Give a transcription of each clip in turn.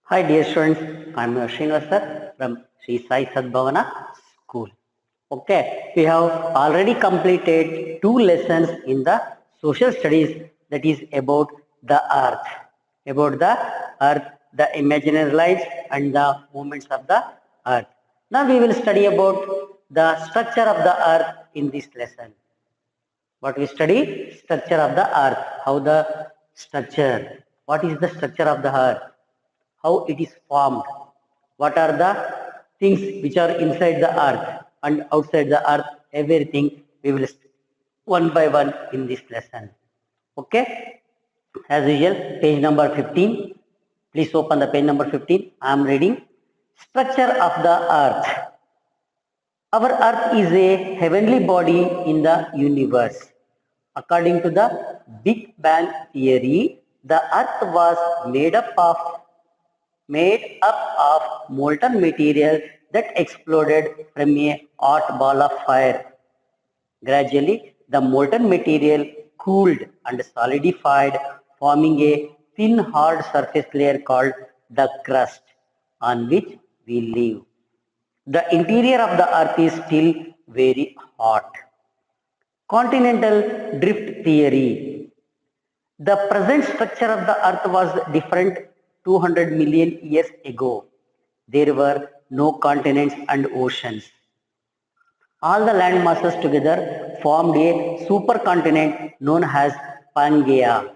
Hi dear students, I am Srinivas from Sri Sai Sadbhavana School. Okay, we have already completed two lessons in the social studies, that is about the earth, the imaginary lives and the movements of the earth. Now we will study about the structure of the earth in this lesson. What we study? Structure of the earth. How the structure? What is the structure of the earth? How it is formed? What are the things which are inside the earth and outside the earth? Everything we will one by one in this lesson. Okay? As usual, page number 15. Please open the page number 15. I am reading. Structure of the earth. Our earth is a heavenly body in the universe. According to the Big Bang theory, the earth was made up of molten material that exploded from a hot ball of fire. Gradually, the molten material cooled and solidified, forming a thin hard surface layer called the crust, on which we live. The interior of the earth is still very hot. Continental drift theory. The present structure of the earth was different 200 million years ago. There were no continents and oceans. All the land masses together formed a supercontinent known as Pangaea.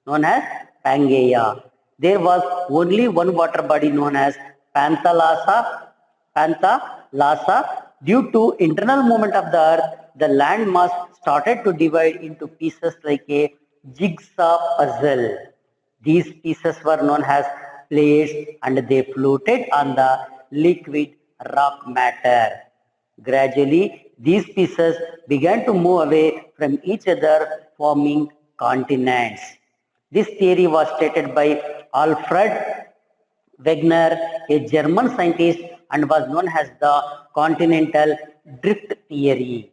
Known as Pangaea. There was only one water body known as Panthalassa. Due to internal movement of the earth, the land mass started to divide into pieces like a jigsaw puzzle. These pieces were known as plates and they floated on the liquid rock matter. Gradually, these pieces began to move away from each other, forming continents. This theory was stated by Alfred Wegener, a German scientist, and was known as the continental drift theory.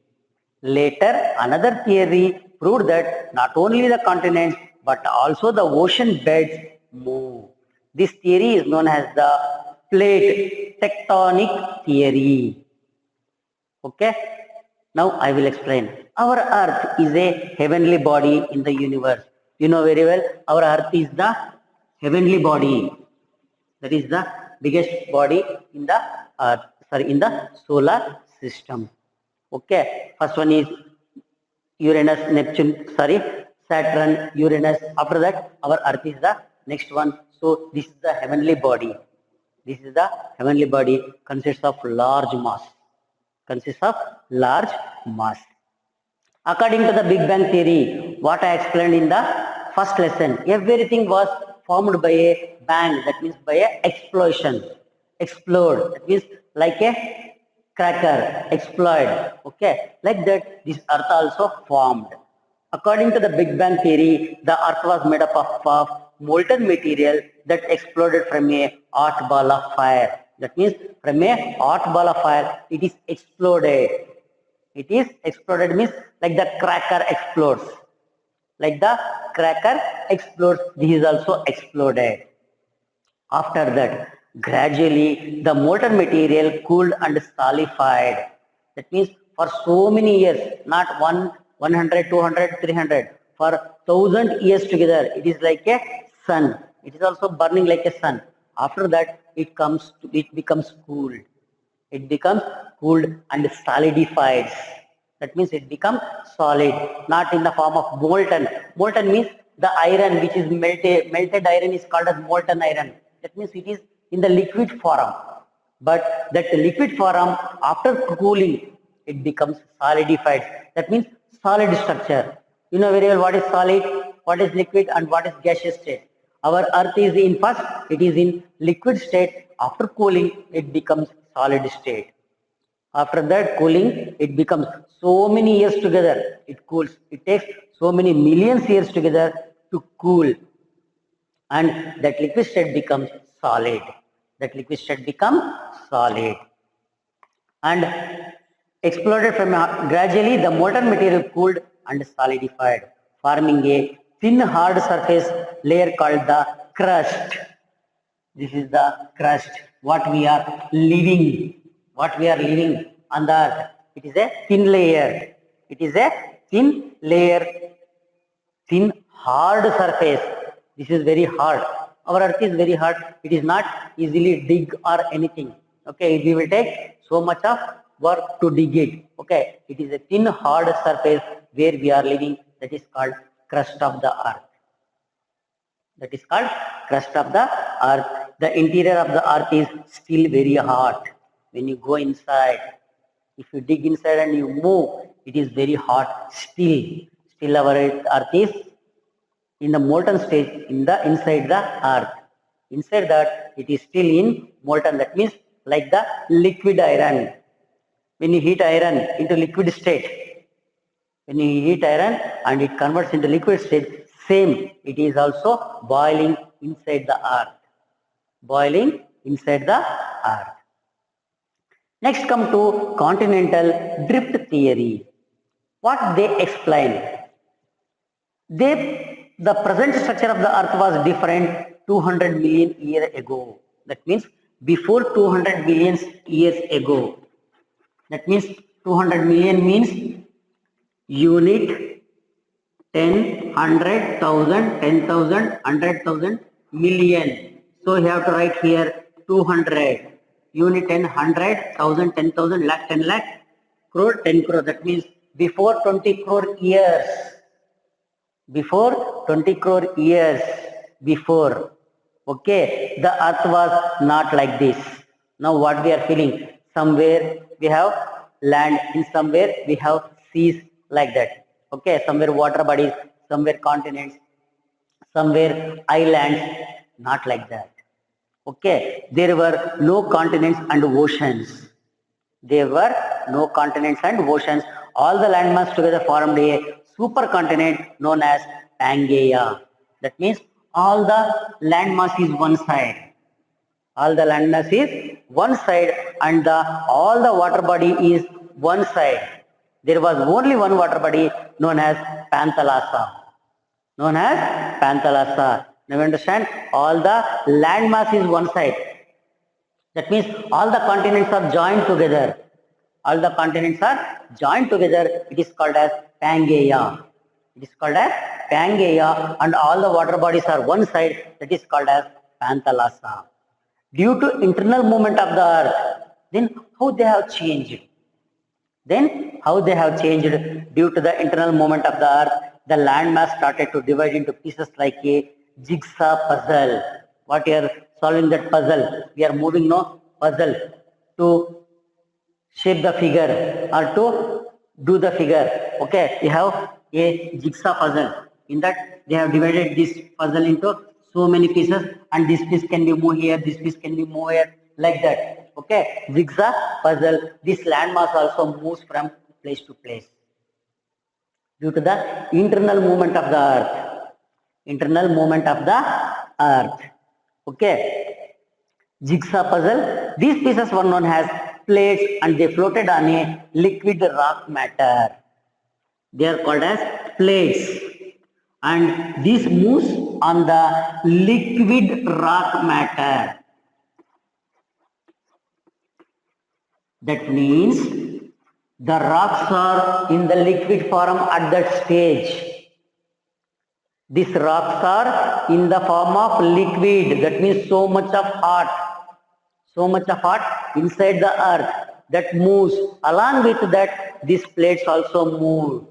Later, another theory proved that not only the continents but also the ocean beds move. This theory is known as the plate tectonic theory. Okay, now I will explain. Our earth is a heavenly body in the universe. You know very well, our earth is the heavenly body. That is the biggest body in the earth, in the solar system. Okay, first one is Uranus, Neptune, Saturn, Uranus. After that, our earth is the next one. So this is the heavenly body. This is the heavenly body consists of large mass. Consists of large mass. According to the Big Bang theory, what I explained in the first lesson, everything was formed by a bang, that means by a explosion. Explode, that means like a cracker, explode. Okay, like that, this earth also formed. According to the Big Bang theory, the earth was made up of molten material that exploded from a hot ball of fire. That means from a hot ball of fire, it is exploded. It is exploded means like the cracker explodes. Like the cracker explodes, this is also exploded. After that, gradually the molten material cooled and solidified. That means for so many years, not 100, 200, 300, for 1,000 years together, it is like a sun. It is also burning like a sun. After that, it becomes cooled. It becomes cooled and solidifies. That means it becomes solid, not in the form of molten. Molten means the iron which is melted iron is called as molten iron. That means it is in the liquid form. But that liquid form, after cooling, it becomes solidified. That means solid structure. You know very well what is solid, what is liquid, and what is gaseous state. Our earth is in first, it is in liquid state. After cooling, it becomes solid state. After that cooling, it becomes so many years together. It cools. It takes so many millions years together to cool. And that liquid state becomes solid. That liquid state becomes solid. And exploded from gradually the molten material cooled and solidified, forming a thin hard surface layer called the crust. This is the crust. What we are living. What we are living on the earth. It is a thin layer. It is a thin layer, thin hard surface. This is very hard. Our earth is very hard. It is not easily dig or anything. Okay, we will take so much of work to dig it. Okay, it is a thin hard surface where we are living. That is called crust of the earth. That is called crust of the earth. The interior of the earth is still very hot. When you go inside, if you dig inside and you move, it is very hot still. Still our earth is in the molten stage inside the earth. Inside that it is still in molten. That means like the liquid iron. When you heat iron into liquid state, when you heat iron and it converts into liquid state, same it is also boiling inside the earth. Boiling inside the earth. Next come to continental drift theory. What they explain? The present structure of the earth was different 200 million years ago. That means before 200 million years ago. That means 200 million means unit 10, 100, 1000, 10,000, 100,000, million. So you have to write here 200. Unit 10, 100, 1000, 10,000, lakh, 10 lakh, crore, 10 crore. That means before 20 crore years. Before 20 crore years before. Okay, the earth was not like this. Now what we are feeling? Somewhere we have land, in somewhere we have seas like that. Okay, somewhere water bodies, somewhere continents, somewhere islands, not like that. Okay, there were no continents and oceans. There were no continents and oceans. All the landmass together formed a supercontinent known as Pangaea. That means all the landmass is one side. All the landmass is one side and all the water body is one side. There was only one water body known as Panthalassa. Known as Panthalassa. Now you understand? All the landmass is one side. That means all the continents are joined together. All the continents are joined together. It is called as Pangaea. It is called as Pangaea and all the water bodies are one side. That is called as Panthalassa. Due to internal movement of the earth, then how they have changed? Then how they have changed due to the internal movement of the earth, the landmass started to divide into pieces like a jigsaw puzzle. What you are solving that puzzle? We are moving no puzzle to shape the figure or to do the figure. Okay, we have a jigsaw puzzle. In that they have divided this puzzle into so many pieces and this piece can be moved here, this piece can be moved here, like that. Okay, jigsaw puzzle. This landmass also moves from place to place due to the internal movement of the earth. Internal movement of the earth. Okay, jigsaw puzzle. These pieces were known as plates and they floated on a liquid rock matter. They are called as plates and this moves on the liquid rock matter. That means the rocks are in the liquid form at that stage. These rocks are in the form of liquid. That means so much of hot. So much of hot inside the earth that moves. Along with that, these plates also move.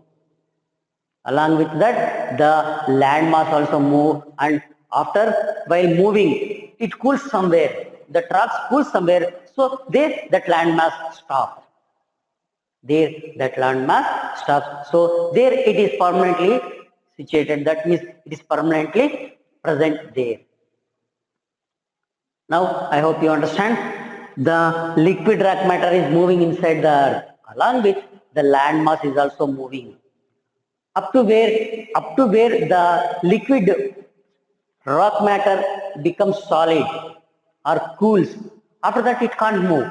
Along with that, the landmass also move and after while moving, it cools somewhere. The rocks cool somewhere, so there that landmass stops. There that landmass stops. So there it is permanently situated. That means it is permanently present there. Now I hope you understand. The liquid rock matter is moving inside the earth. Along with the landmass is also moving. Up to where the liquid rock matter becomes solid or cools. After that it can't move.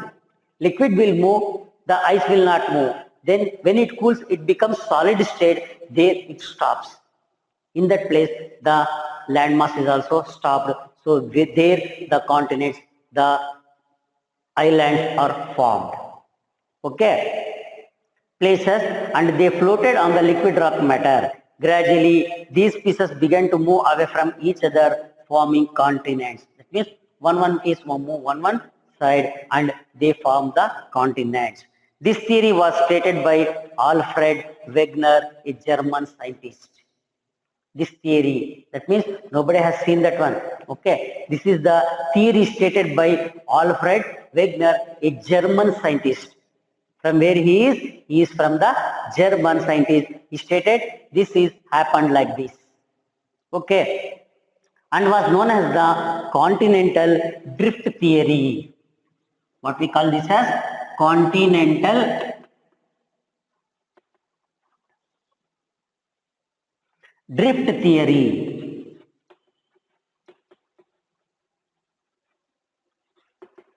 Liquid will move, the ice will not move. Then when it cools, it becomes solid state, there it stops. In that place, the landmass is also stopped. So there the continents, the islands are formed. Okay, places, and they floated on the liquid rock matter. Gradually, these pieces began to move away from each other, forming continents. That means one piece will move one side, and they form the continents. This theory was stated by Alfred Wegener, a German scientist. This theory, that means nobody has seen that one. Okay, this is the theory stated by Alfred Wegener, a German scientist. From where he is? He is from the German scientist. He stated this is happened like this. Okay, and was known as the continental drift theory. What we call this as continental drift theory.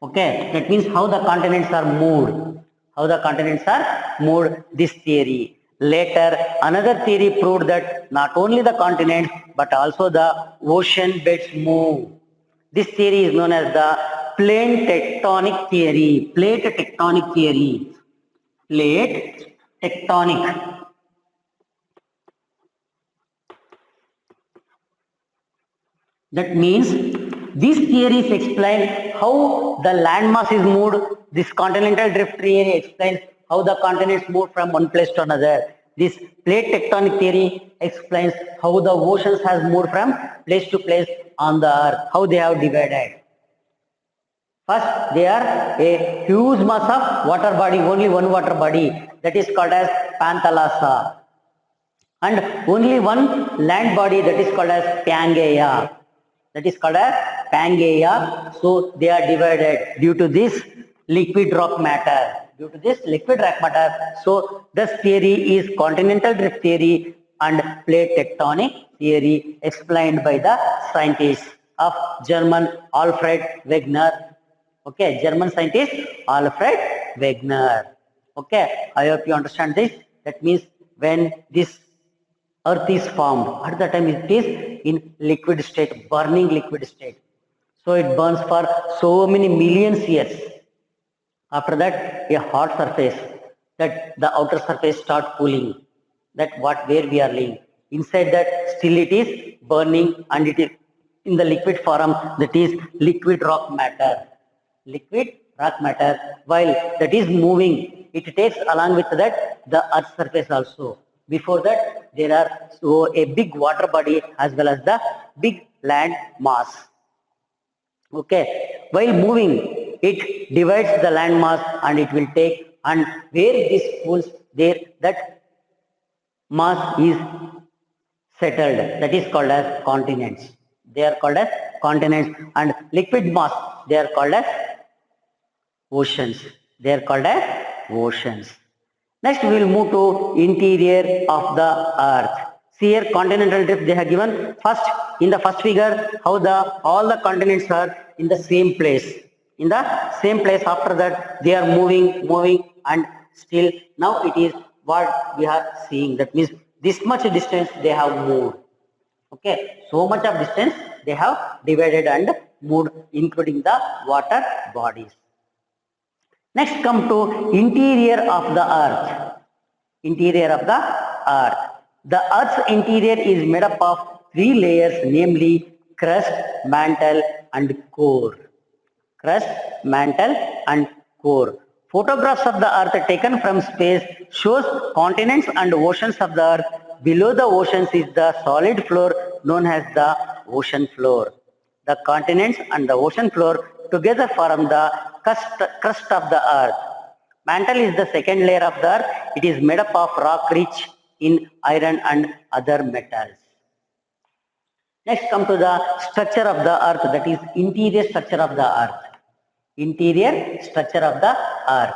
Okay, that means how the continents are moved. How the continents are moved, this theory. Later, another theory proved that not only the continents but also the ocean beds move. This theory is known as the plate tectonic theory. Plate tectonic theory. Plate tectonic. That means these theories explain how the landmass is moved. This continental drift theory explains how the continents move from one place to another. This plate tectonic theory explains how the oceans has moved from place to place on the earth, how they have divided. First, they are a huge mass of water body, only one water body, that is called as Panthalassa. And only one land body, that is called as Pangaea. That is called as Pangaea. So they are divided due to this liquid rock matter. Due to this liquid rock matter. So this theory is continental drift theory and plate tectonic theory explained by the scientists of German Alfred Wegener. Okay, German scientist Alfred Wegener. Okay, I hope you understand this. That means when this earth is formed, at the time it is in liquid state, burning liquid state. So it burns for so many millions years. After that, a hot surface, that the outer surface start cooling. That what where we are living. Inside that still it is burning, and it is in the liquid form, that is liquid rock matter. Liquid rock matter, while that is moving, it takes along with that the earth surface also. Before that, there are so a big water body as well as the big land mass. Okay, while moving, it divides the land mass and it will take, and where this pools there, that mass is settled, that is called as continents. They are called as continents, and liquid mass, they are called as oceans. They are called as oceans. Next, we will move to interior of the earth. See here, continental drift they have given. First, in the first figure, how all the continents are in the same place. In the same place. After that, they are moving, and still now it is what we are seeing. That means this much distance they have moved. Okay, so much of distance they have divided and moved, including the water bodies. Next, come to interior of the earth. Interior of the earth. The earth's interior is made up of three layers, namely crust, mantle, and core. Crust, mantle, and core. Photographs of the earth taken from space shows continents and oceans of the earth. Below the oceans is the solid floor known as the ocean floor. The continents and the ocean floor together form the crust of the earth. Mantle is the second layer of the earth. It is made up of rock rich in iron and other metals. Next, come to the structure of the earth, that is interior structure of the earth. Interior structure of the earth.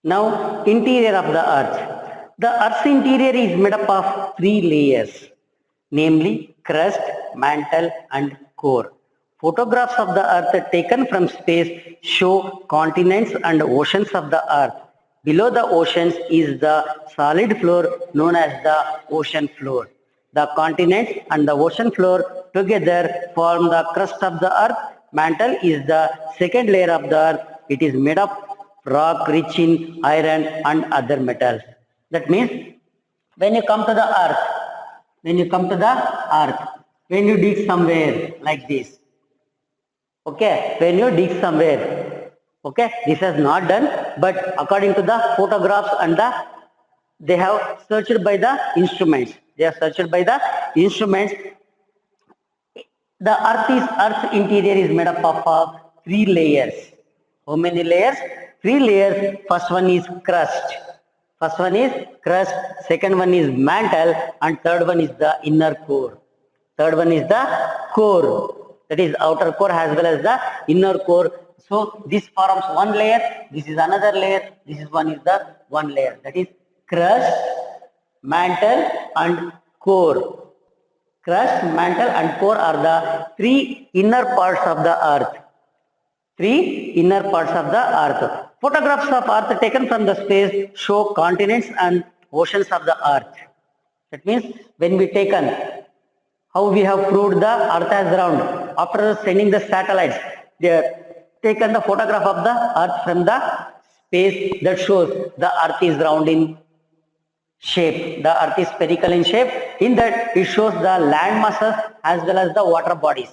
Now, interior of the earth. The earth's interior is made up of three layers, namely crust, mantle, and core. Photographs of the earth taken from space show continents and oceans of the earth. Below the oceans is the solid floor known as the ocean floor. The continents and the ocean floor together form the crust of the earth. Mantle is the second layer of the earth. It is made of rock rich in iron and other metals. That means when you come to the earth, when you come to the earth, when you dig somewhere like this, okay, when you dig somewhere, okay, this is not done, but according to the photographs and they have searched by the instruments. They are searched by the instruments. The earth's interior is made up of three layers. How many layers? Three layers. First one is crust. First one is crust. Second one is mantle, and third one is the inner core. Third one is the core. That is outer core as well as the inner core. So this forms one layer. This is another layer. This is one layer. That is crust, mantle, and core. Crust, mantle, and core are the three inner parts of the earth. Three inner parts of the earth. Photographs of earth taken from the space show continents and oceans of the earth. That means when we taken, how we have proved the earth as round. After sending the satellites, they have taken the photograph of the earth from the space that shows the earth is round in shape. The earth is spherical in shape. In that it shows the land masses as well as the water bodies.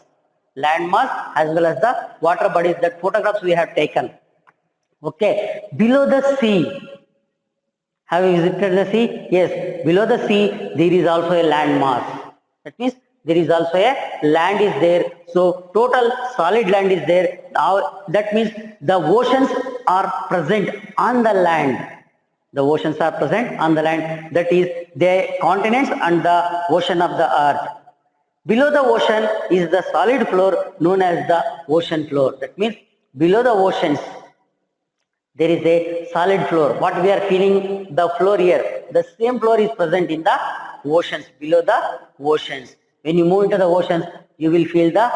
Land mass as well as the water bodies, that photographs we have taken. Okay. Below the sea. Have you visited the sea? Yes. Below the sea there is also a land mass. That means there is also a land is there. So total solid land is there. Now that means the oceans are present on the land. The oceans are present on the land. That is the continents and the ocean of the earth. Below the ocean is the solid floor known as the ocean floor. That means below the oceans there is a solid floor. What we are feeling, the floor here, the same floor is present in the oceans, below the oceans. When you move into the oceans, you will feel the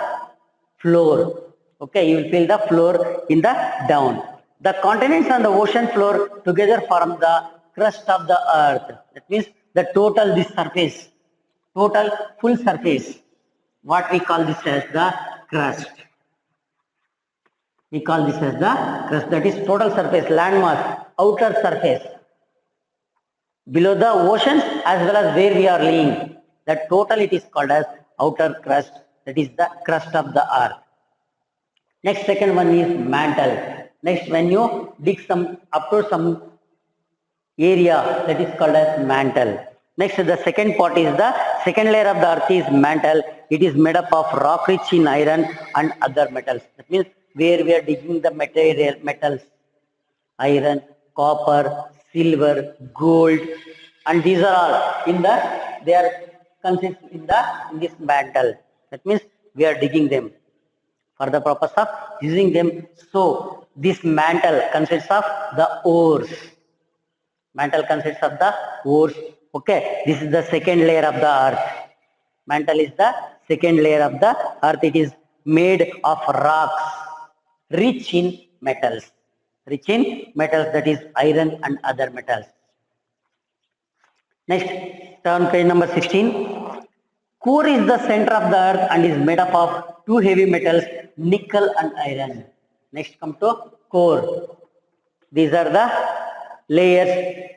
floor. Okay, you will feel the floor in the down. The continents and the ocean floor together form the crust of the earth. That means the total this surface, total full surface. What we call this as the crust. We call this as the crust. That is total surface, land mass, outer surface. Below the oceans as well as where we are laying. That total it is called as outer crust. That is the crust of the earth. Next, second one is mantle. Next, when you dig some up to some area, that is called as mantle. Next, the second part is the second layer of the earth is mantle. It is made up of rock rich in iron and other metals. That means where we are digging the metals, iron, copper, silver, gold, and these are all in the, they are consist in this mantle. That means we are digging them for the purpose of using them. So this mantle consists of the ores. Mantle consists of the ores. Okay, this is the second layer of the earth. Mantle is the second layer of the earth. It is made of rocks rich in metals. Rich in metals, that is iron and other metals. Next, turn page number 16. Core is the center of the earth and is made up of two heavy metals, nickel and iron. Next, come to core. These are the layers.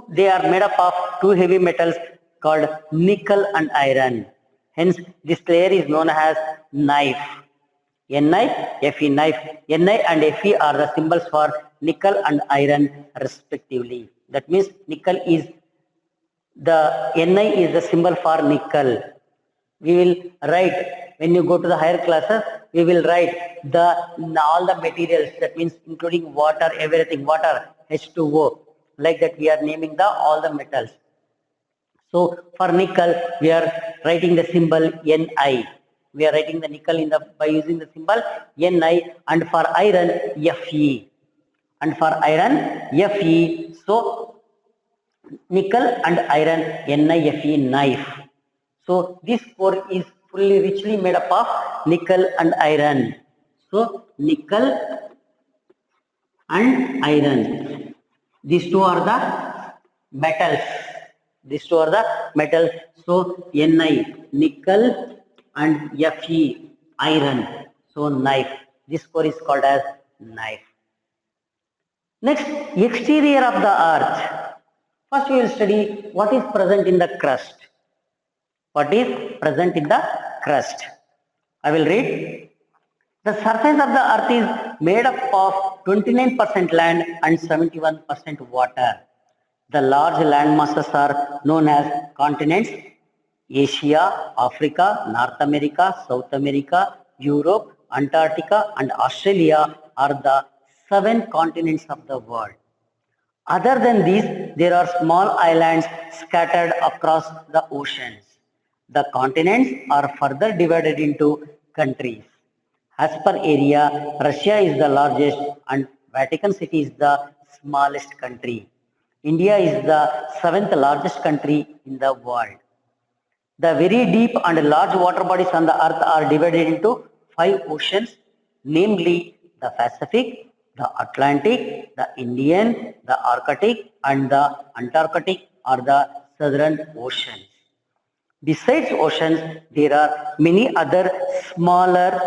They are made up of two heavy metals called nickel and iron. Hence, this layer is known as knife. Ni, Fe, knife. Ni and Fe are the symbols for nickel and iron respectively. That means nickel is the Ni is the symbol for nickel. We will write, when you go to the higher classes, we will write all the materials, that means including water, everything, water, H2O. Like that we are naming all the metals. So for nickel, we are writing the symbol Ni. We are writing the nickel by using the symbol Ni, and for iron, Fe. And for iron, Fe. So nickel and iron, NiFe, knife. So this core is fully richly made up of nickel and iron. So nickel and iron. These two are the metals. These two are the metals. So Ni, nickel, and Fe, iron. So knife. This core is called as knife. Next, exterior of the earth. First we will study what is present in the crust. What is present in the crust? I will read. The surface of the earth is made up of 29% land and 71% water. The large land masses are known as continents. Asia, Africa, North America, South America, Europe, Antarctica, and Australia are the 7 continents of the world. Other than these, there are small islands scattered across the oceans. The continents are further divided into countries. As per area, Russia is the largest and Vatican City is the smallest country. India is the 7th largest country in the world. The very deep and large water bodies on the earth are divided into 5 oceans, namely the Pacific, the Atlantic, the Indian, the Arctic, and the Antarctic are the southern oceans. Besides oceans, there are many other smaller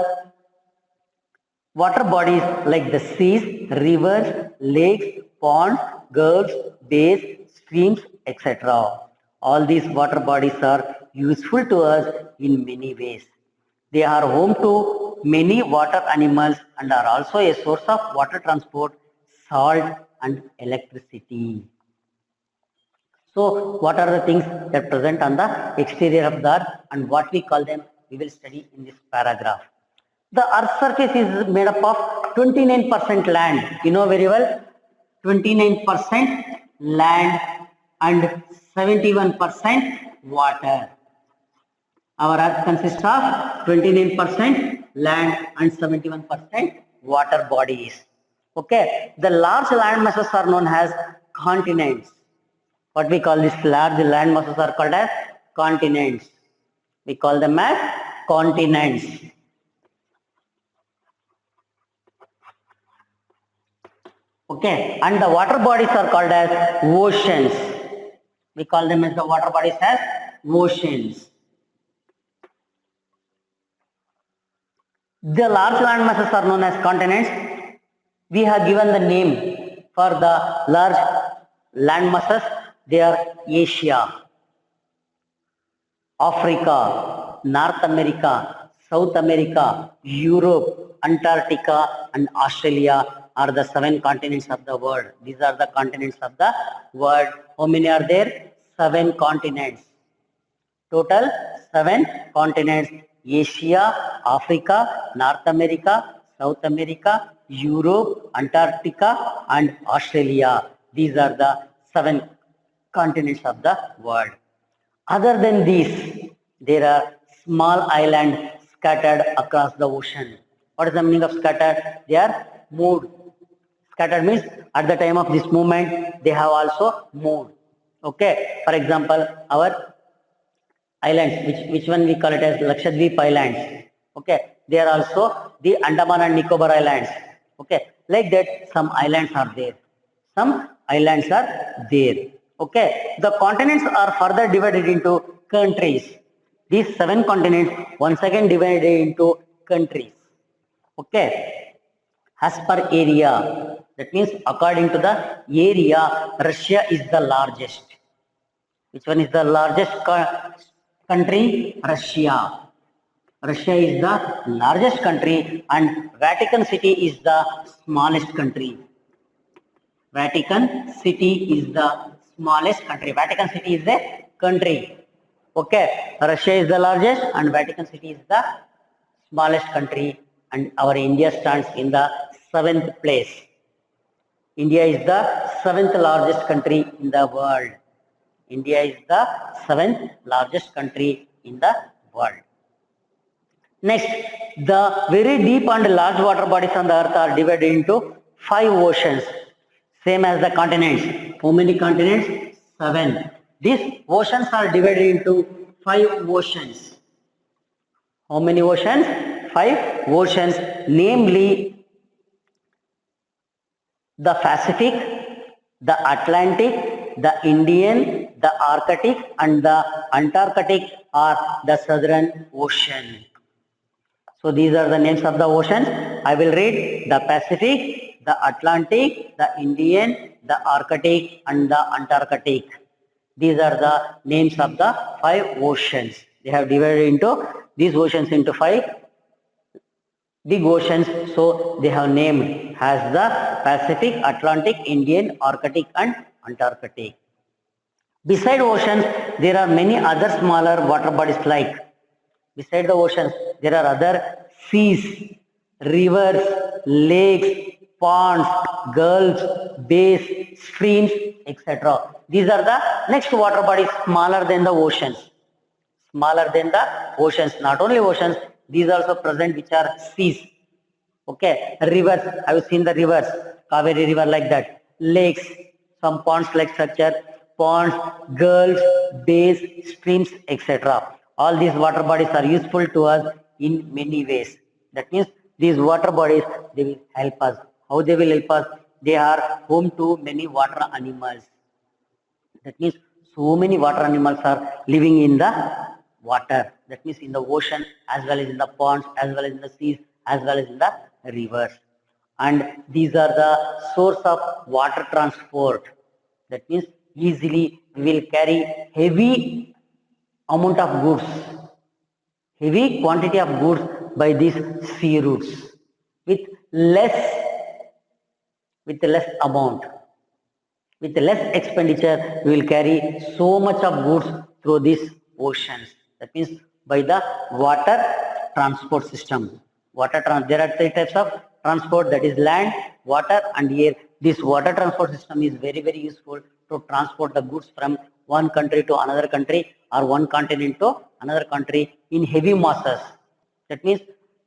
water bodies like the seas, rivers, lakes, ponds, gulfs, bays, streams, etc. All these water bodies are useful to us in many ways. They are home to many water animals and are also a source of water transport, salt, and electricity. So, what are the things that present on the exterior of the earth and what we call them, we will study in this paragraph. The earth's surface is made up of 29% land. You know very well, 29% land and 71% water. Our earth consists of 29% land and 71% water bodies. Okay, the large land masses are known as continents. What we call these large land masses are called as continents. We call them as continents. Okay, and the water bodies are called as oceans. We call them as the water bodies as oceans. The large land masses are known as continents. We have given the name for the large land masses. They are Asia, Africa, North America, South America, Europe, Antarctica, and Australia are the 7 continents of the world. These are the continents of the world. How many are there? 7 continents. Total 7 continents: Asia, Africa, North America, South America, Europe, Antarctica, and Australia. These are the 7 continents of the world. Other than these, there are small islands scattered across the ocean. What is the meaning of scattered? They are moved. Scattered means at the time of this movement, they have also moved. Okay. For example, our islands, which one we call it as Lakshadweep Islands. Okay. They are also the Andaman and Nicobar Islands. Okay. Like that, some islands are there. Some islands are there. Okay, the continents are further divided into countries. These 7 continents once again divided into countries. Okay, as per area, that means according to the area, Russia is the largest. Which one is the largest country? Russia. Russia is the largest country and Vatican City is the smallest country. Vatican City is the smallest country. Vatican City is a country. Okay. Russia is the largest and Vatican City is the smallest country and our India stands in the 7th place. India is the 7th largest country in the world. India is the 7th largest country in the world. Next, the very deep and large water bodies on the earth are divided into 5 oceans. Same as the continents. How many continents? 7. These oceans are divided into 5 oceans. How many oceans? 5 oceans, namely the Pacific, the Atlantic, the Indian, the Arctic and the Antarctic are the southern ocean. So these are the names of the oceans. I will read the Pacific, the Atlantic, the Indian, the Arctic and the Antarctic. These are the names of the 5 oceans. They have divided into these oceans into 5 big oceans. So they have named as the Pacific, Atlantic, Indian, Arctic and Antarctic. Beside oceans, there are many other smaller water bodies like. Beside the oceans, there are other seas, rivers, lakes, ponds, gulfs, bays, streams, etc. These are the next water bodies smaller than the oceans. Smaller than the oceans. Not only oceans, these also present which are seas. Okay, rivers. I have seen the rivers. Kaveri river like that. Lakes, some ponds like structure, ponds, gulfs, bays, streams, etc. All these water bodies are useful to us in many ways. That means these water bodies, they will help us. How they will help us? They are home to many water animals. That means so many water animals are living in the water. That means in the ocean as well as in the ponds, as well as in the seas, as well as in the rivers. And these are the source of water transport. That means easily we will carry heavy amount of goods, heavy quantity of goods by these sea routes with less amount, with less expenditure. We will carry so much of goods through these oceans. That means by the water transport system. There are 3 types of transport, that is land, water and air. This water transport system is very, very useful to transport the goods from one country to another country or one continent to another country in heavy masses. That means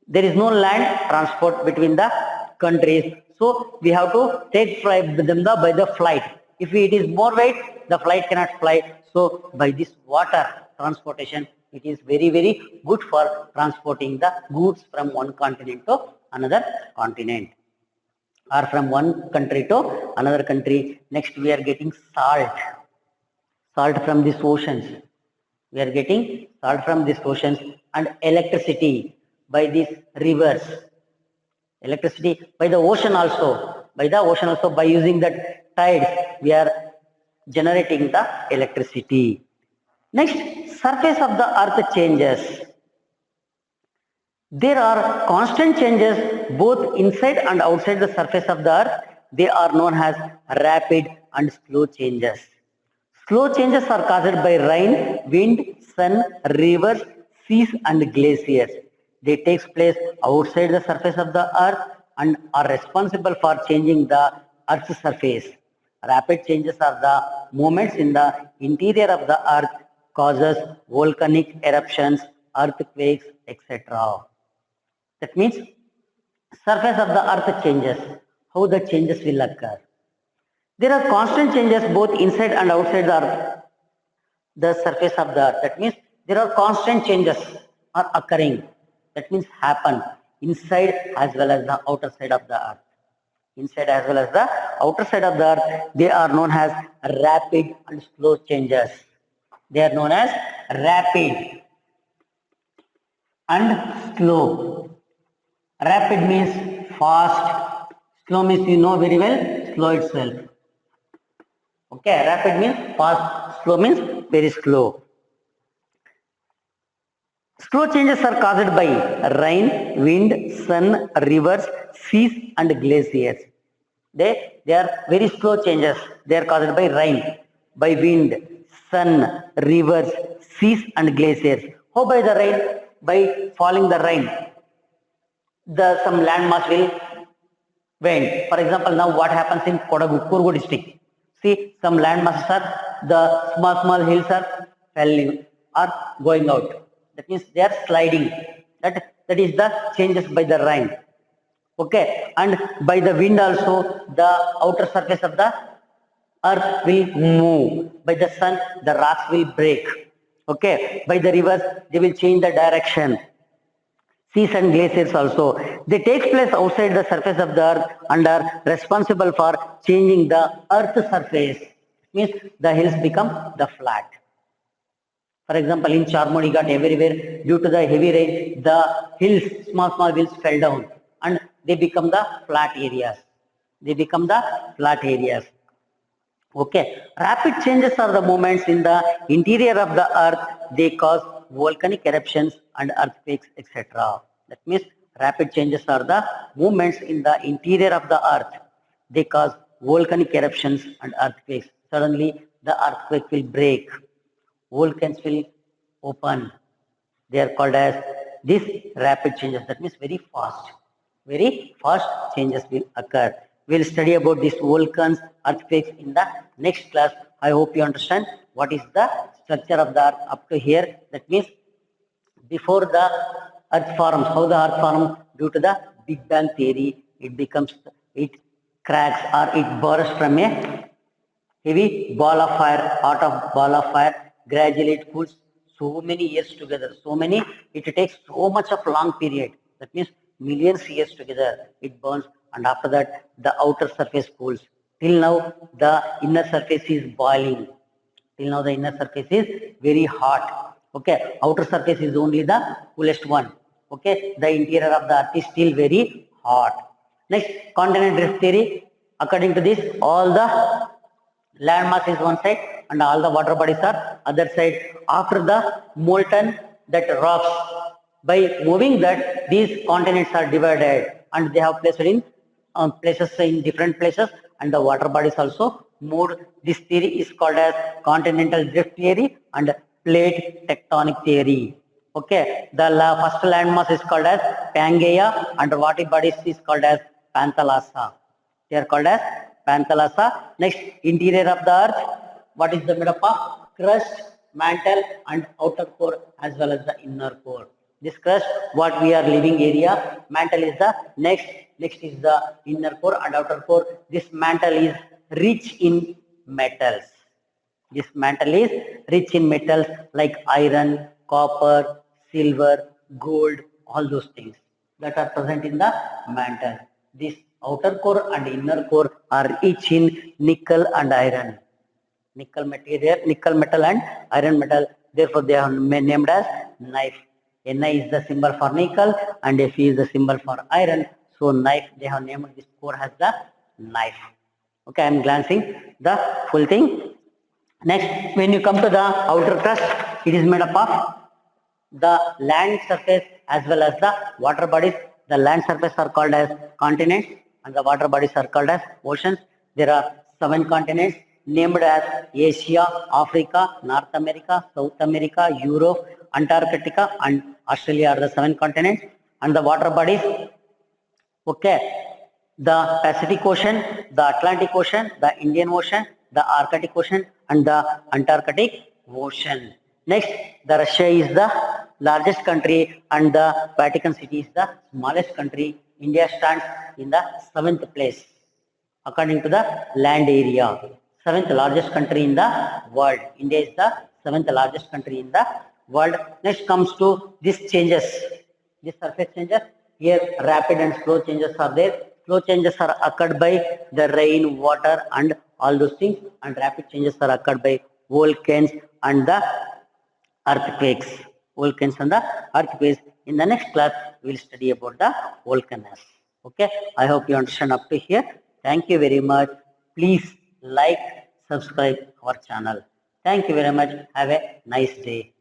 there is no land transport between the countries. So we have to take them by the flight. If it is more weight, the flight cannot fly. So by this water transportation, it is very, very good for transporting the goods from one continent to another continent or from one country to another country. Next, we are getting salt from these oceans. We are getting salt from these oceans and electricity by these rivers. Electricity by the ocean also. By using that tides, we are generating the electricity. Next, surface of the earth changes. There are constant changes both inside and outside the surface of the earth. They are known as rapid and slow changes. Slow changes are caused by rain, wind, sun, rivers, seas and glaciers. They take place outside the surface of the earth and are responsible for changing the earth's surface. Rapid changes are the movements in the interior of the earth causes volcanic eruptions, earthquakes, etc. That means surface of the earth changes. How the changes will occur? There are constant changes both inside and outside the surface of the earth. That means there are constant changes are occurring. That means happen inside as well as the outer side of the earth. Inside as well as the outer side of the earth, they are known as rapid and slow changes. They are known as rapid and slow. Rapid means fast, slow means you know very well, slow itself. Okay, rapid means fast, slow means very slow. Slow changes are caused by rain, wind, sun, rivers, seas and glaciers. They are very slow changes. They are caused by rain, by wind, sun, rivers, seas and glaciers. How by the rain? By falling the rain, some land mass will went. For example, now what happens in Kodagu district? See, some land masses are, the small hills are falling or going out. That means they are sliding. That is the changes by the rain. Okay, and by the wind also, the outer surface of the earth will move. By the sun, the rocks will break. Okay, by the rivers, they will change the direction. Seas and glaciers also. They take place outside the surface of the earth and are responsible for changing the earth's surface. Means the hills become the flat. For example, in Charmoli Ghat, everywhere due to the heavy rain, the hills, small hills fell down and they become the flat areas. They become the flat areas. Okay, rapid changes are the movements in the interior of the earth. They cause volcanic eruptions and earthquakes, etc. That means rapid changes are the movements in the interior of the earth. They cause volcanic eruptions and earthquakes. Suddenly, the earthquake will break. Volcans will open. They are called as these rapid changes. That means very fast changes will occur. We'll study about these volcans, earthquakes in the next class. I hope you understand what is the structure of the earth up to here. That means before the earth forms, how the earth forms due to the Big Bang theory, it cracks or it bursts from a heavy ball of fire, out of ball of fire, gradually it cools so many years together. It takes so much of long period. That means millions years together, it burns, and after that, the outer surface cools. Till now, the inner surface is boiling. Till now, the inner surface is very hot. Okay, outer surface is only the coolest one. Okay, the interior of the earth is still very hot. Next, continental drift theory. According to this, all the land mass is one side and all the water bodies are other side. After the molten that rocks, by moving that, these continents are divided and they have placed in places in different places, and the water bodies also moved. This theory is called as continental drift theory and plate tectonic theory. Okay, the first landmass is called as Pangaea and water bodies is called as Panthalassa. They are called as Panthalassa. Next, interior of the earth. What is the made up of? Crust, mantle, and outer core as well as the inner core. This crust, what we are living area. Mantle is the next. Next is the inner core and outer core. This mantle is rich in metals. This mantle is rich in metals like iron, copper, silver, gold, all those things that are present in the mantle. This outer core and inner core are rich in nickel and iron. Nickel material, nickel metal and iron metal. Therefore, they are named as knife. Ni is the symbol for nickel and Fe is the symbol for iron. So, knife, they have named this core as the knife. Okay, I am glancing the full thing. Next, when you come to the outer crust, it is made up of the land surface as well as the water bodies. The land surface are called as continents and the water bodies are called as oceans. There are 7 continents named as Asia, Africa, North America, South America, Europe, Antarctica and Australia are the 7 continents, and the water bodies. Okay, the Pacific Ocean, the Atlantic Ocean, the Indian Ocean, the Arctic Ocean and the Antarctic Ocean. Next, the Russia is the largest country and the Vatican City is the smallest country. India stands in the 7th place according to the land area. 7th largest country in the world. India is the 7th largest country in the world. Next comes to these changes. These surface changes. Here rapid and slow changes are there. Slow changes are occurred by the rain, water and all those things, and rapid changes are occurred by volcans and the earthquakes. Volcans and the earthquakes. In the next class, we will study about the volcanoes. Okay, I hope you understand up to here. Thank you very much. Please like, subscribe our channel. Thank you very much. Have a nice day.